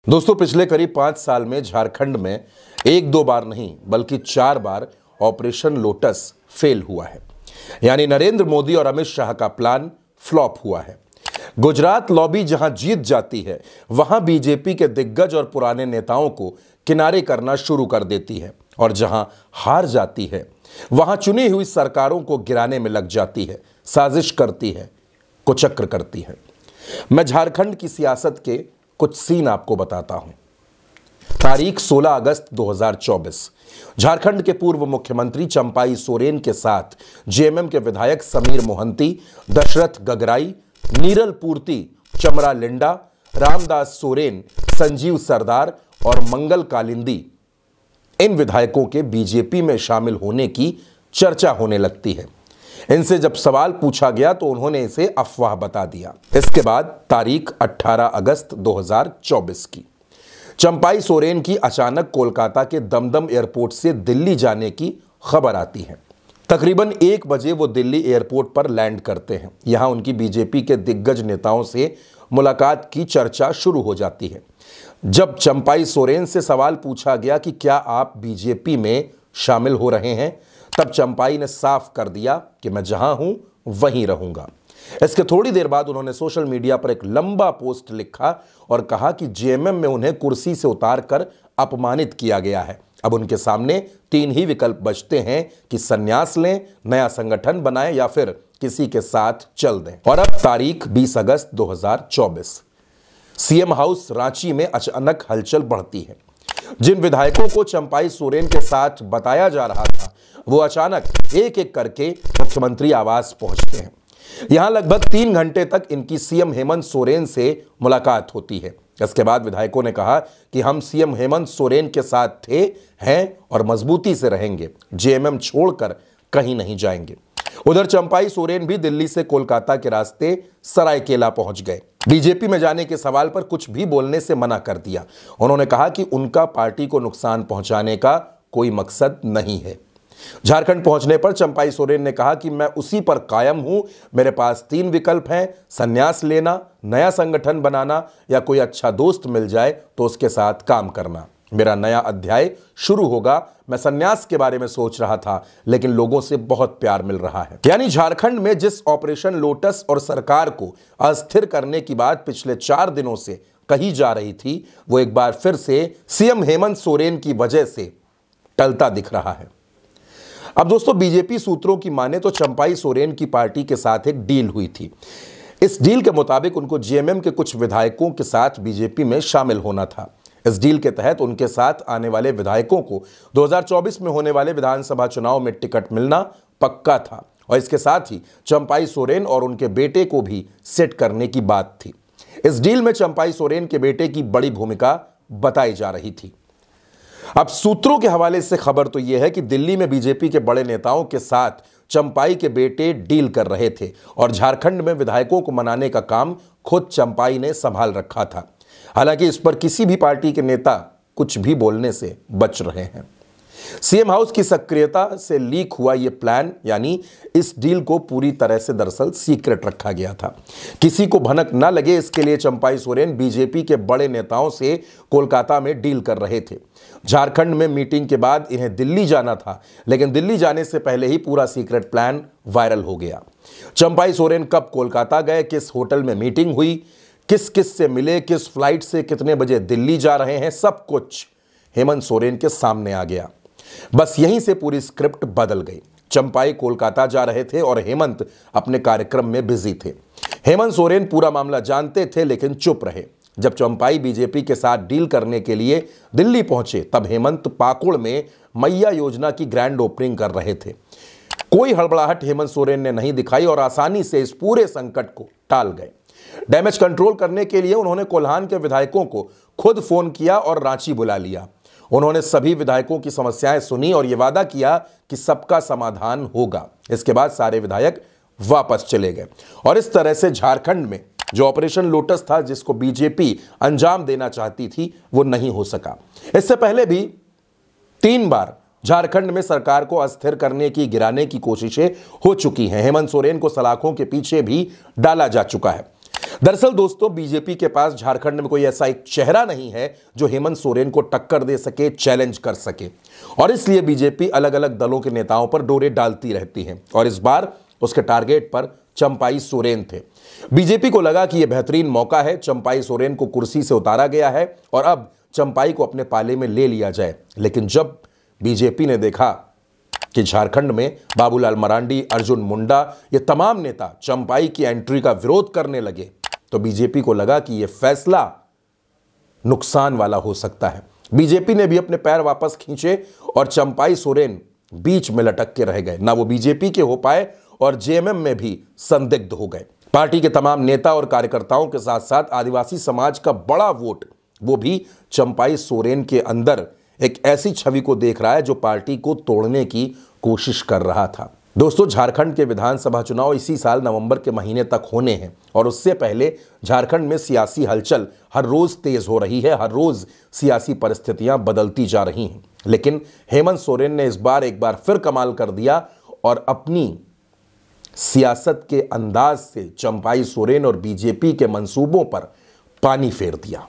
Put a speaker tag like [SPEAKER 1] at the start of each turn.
[SPEAKER 1] दोस्तों, पिछले करीब 5 साल में झारखंड में एक दो बार नहीं बल्कि 4 बार ऑपरेशन लोटस फेल हुआ है। यानी नरेंद्र मोदी और अमित शाह का प्लान फ्लॉप हुआ है। गुजरात लॉबी जहां जीत जाती है, वहां बीजेपी के दिग्गज और पुराने नेताओं को किनारे करना शुरू कर देती है, और जहां हार जाती है वहां चुनी हुई सरकारों को गिराने में लग जाती है, साजिश करती है, कुचक्र करती है। मैं झारखंड की सियासत के कुछ सीन आपको बताता हूं। तारीख 16 अगस्त 2024। झारखंड के पूर्व मुख्यमंत्री चंपाई सोरेन के साथ जेएमएम के विधायक समीर मोहंती, दशरथ गगराई, नीरल पूर्ति, चमरा लिंडा, रामदास सोरेन, संजीव सरदार और मंगल कालिंदी, इन विधायकों के बीजेपी में शामिल होने की चर्चा होने लगती है। इनसे जब सवाल पूछा गया तो उन्होंने इसे अफवाह बता दिया। इसके बाद तारीख 18 अगस्त 2024 की चंपाई सोरेन की अचानक कोलकाता के दमदम एयरपोर्ट से दिल्ली जाने की खबर आती है। तकरीबन 1 बजे वो दिल्ली एयरपोर्ट पर लैंड करते हैं। यहां उनकी बीजेपी के दिग्गज नेताओं से मुलाकात की चर्चा शुरू हो जाती है। जब चंपाई सोरेन से सवाल पूछा गया कि क्या आप बीजेपी में शामिल हो रहे हैं, तब चंपाई ने साफ कर दिया कि मैं जहां हूं वहीं रहूंगा। इसके थोड़ी देर बाद उन्होंने सोशल मीडिया पर एक लंबा पोस्ट लिखा और कहा कि जेएमएम में उन्हें कुर्सी से उतारकर अपमानित किया गया है। अब उनके सामने 3 ही विकल्प बचते हैं कि संन्यास लें, नया संगठन बनाएं या फिर किसी के साथ चल दें। और अब तारीख 20 अगस्त 2024। सीएम हाउस रांची में अचानक हलचल बढ़ती है। जिन विधायकों को चंपाई सोरेन के साथ बताया जा रहा था, वो अचानक एक एक करके मुख्यमंत्री आवास पहुंचते हैं। यहां लगभग 3 घंटे तक इनकी सीएम हेमंत सोरेन से मुलाकात होती है। इसके बाद विधायकों ने कहा कि हम सीएम हेमंत सोरेन के साथ थे, हैं और मजबूती से रहेंगे, जेएमएम छोड़कर कहीं नहीं जाएंगे। उधर चंपाई सोरेन भी दिल्ली से कोलकाता के रास्ते सरायकेला पहुंच गए। बीजेपी में जाने के सवाल पर कुछ भी बोलने से मना कर दिया। उन्होंने कहा कि उनका पार्टी को नुकसान पहुंचाने का कोई मकसद नहीं है। झारखंड पहुंचने पर चंपाई सोरेन ने कहा कि मैं उसी पर कायम हूं, मेरे पास 3 विकल्प हैं, संन्यास लेना, नया संगठन बनाना या कोई अच्छा दोस्त मिल जाए तो उसके साथ काम करना। मेरा नया अध्याय शुरू होगा। मैं संन्यास के बारे में सोच रहा था, लेकिन लोगों से बहुत प्यार मिल रहा है। यानी झारखंड में जिस ऑपरेशन लोटस और सरकार को अस्थिर करने की बात पिछले 4 दिनों से कही जा रही थी, वो एक बार फिर से सीएम हेमंत सोरेन की वजह से टलता दिख रहा है। अब दोस्तों, बीजेपी सूत्रों की माने तो चंपाई सोरेन की पार्टी के साथ एक डील हुई थी। इस डील के मुताबिक उनको जेएमएम के कुछ विधायकों के साथ बीजेपी में शामिल होना था। इस डील के तहत उनके साथ आने वाले विधायकों को 2024 में होने वाले विधानसभा चुनाव में टिकट मिलना पक्का था, और इसके साथ ही चंपाई सोरेन और उनके बेटे को भी सेट करने की बात थी। इस डील में चंपाई सोरेन के बेटे की बड़ी भूमिका बताई जा रही थी। अब सूत्रों के हवाले से खबर तो यह है कि दिल्ली में बीजेपी के बड़े नेताओं के साथ चंपाई के बेटे डील कर रहे थे, और झारखंड में विधायकों को मनाने का काम खुद चंपाई ने संभाल रखा था। हालांकि इस पर किसी भी पार्टी के नेता कुछ भी बोलने से बच रहे हैं। सीएम हाउस की सक्रियता से लीक हुआ यह प्लान, यानी इस डील को पूरी तरह से दरअसल सीक्रेट रखा गया था। किसी को भनक न लगे, इसके लिए चंपाई सोरेन बीजेपी के बड़े नेताओं से कोलकाता में डील कर रहे थे। झारखंड में मीटिंग के बाद इन्हें दिल्ली जाना था, लेकिन दिल्ली जाने से पहले ही पूरा सीक्रेट प्लान वायरल हो गया। चंपाई सोरेन कब कोलकाता गए, किस होटल में मीटिंग हुई, किस किस से मिले, किस फ्लाइट से कितने बजे दिल्ली जा रहे हैं, सब कुछ हेमंत सोरेन के सामने आ गया। बस यहीं से पूरी स्क्रिप्ट बदल गई। चंपाई कोलकाता जा रहे थे और हेमंत अपने कार्यक्रम में बिजी थे। हेमंत सोरेन पूरा मामला जानते थे, लेकिन चुप रहे। जब चंपाई बीजेपी के साथ डील करने के लिए दिल्ली पहुंचे, तब हेमंत पाकुड़ में मैया योजना की ग्रैंड ओपनिंग कर रहे थे। कोई हड़बड़ाहट हेमंत सोरेन ने नहीं दिखाई और आसानी से इस पूरे संकट को टाल गए। डैमेज कंट्रोल करने के लिए उन्होंने कोल्हान के विधायकों को खुद फोन किया और रांची बुला लिया। उन्होंने सभी विधायकों की समस्याएं सुनी और यह वादा किया कि सबका समाधान होगा। इसके बाद सारे विधायक वापस चले गए, और इस तरह से झारखंड में जो ऑपरेशन लोटस था, जिसको बीजेपी अंजाम देना चाहती थी, वो नहीं हो सका। इससे पहले भी 3 बार झारखंड में सरकार को अस्थिर करने की, गिराने की कोशिशें हो चुकी हैं। हेमंत सोरेन को सलाखों के पीछे भी डाला जा चुका है। दरअसल दोस्तों, बीजेपी के पास झारखंड में कोई ऐसा एक चेहरा नहीं है जो हेमंत सोरेन को टक्कर दे सके, चैलेंज कर सके, और इसलिए बीजेपी अलग अलग दलों के नेताओं पर डोरे डालती रहती है। और इस बार उसके टारगेट पर चंपाई सोरेन थे। बीजेपी को लगा कि यह बेहतरीन मौका है, चंपाई सोरेन को कुर्सी से उतारा गया है और अब चंपाई को अपने पाले में ले लिया जाए। लेकिन जब बीजेपी ने देखा कि झारखंड में बाबूलाल मरांडी, अर्जुन मुंडा, ये तमाम नेता चंपाई की एंट्री का विरोध करने लगे, तो बीजेपी को लगा कि यह फैसला नुकसान वाला हो सकता है। बीजेपी ने भी अपने पैर वापस खींचे और चंपाई सोरेन बीच में लटक के रह गए। ना वो बीजेपी के हो पाए और जेएमएम में भी संदिग्ध हो गए। पार्टी के तमाम नेता और कार्यकर्ताओं के साथ साथ आदिवासी समाज का बड़ा वोट, वो भी चंपाई सोरेन के अंदर एक ऐसी छवि को देख रहा है जो पार्टी को तोड़ने की कोशिश कर रहा था। दोस्तों, झारखंड के विधानसभा चुनाव इसी साल नवंबर के महीने तक होने हैं और उससे पहले झारखंड में सियासी हलचल हर रोज तेज हो रही है, हर रोज सियासी परिस्थितियां बदलती जा रही हैं। लेकिन हेमंत सोरेन ने इस बार एक बार फिर कमाल कर दिया और अपनी सियासत के अंदाज से चंपाई सोरेन और बीजेपी के मंसूबों पर पानी फेर दिया।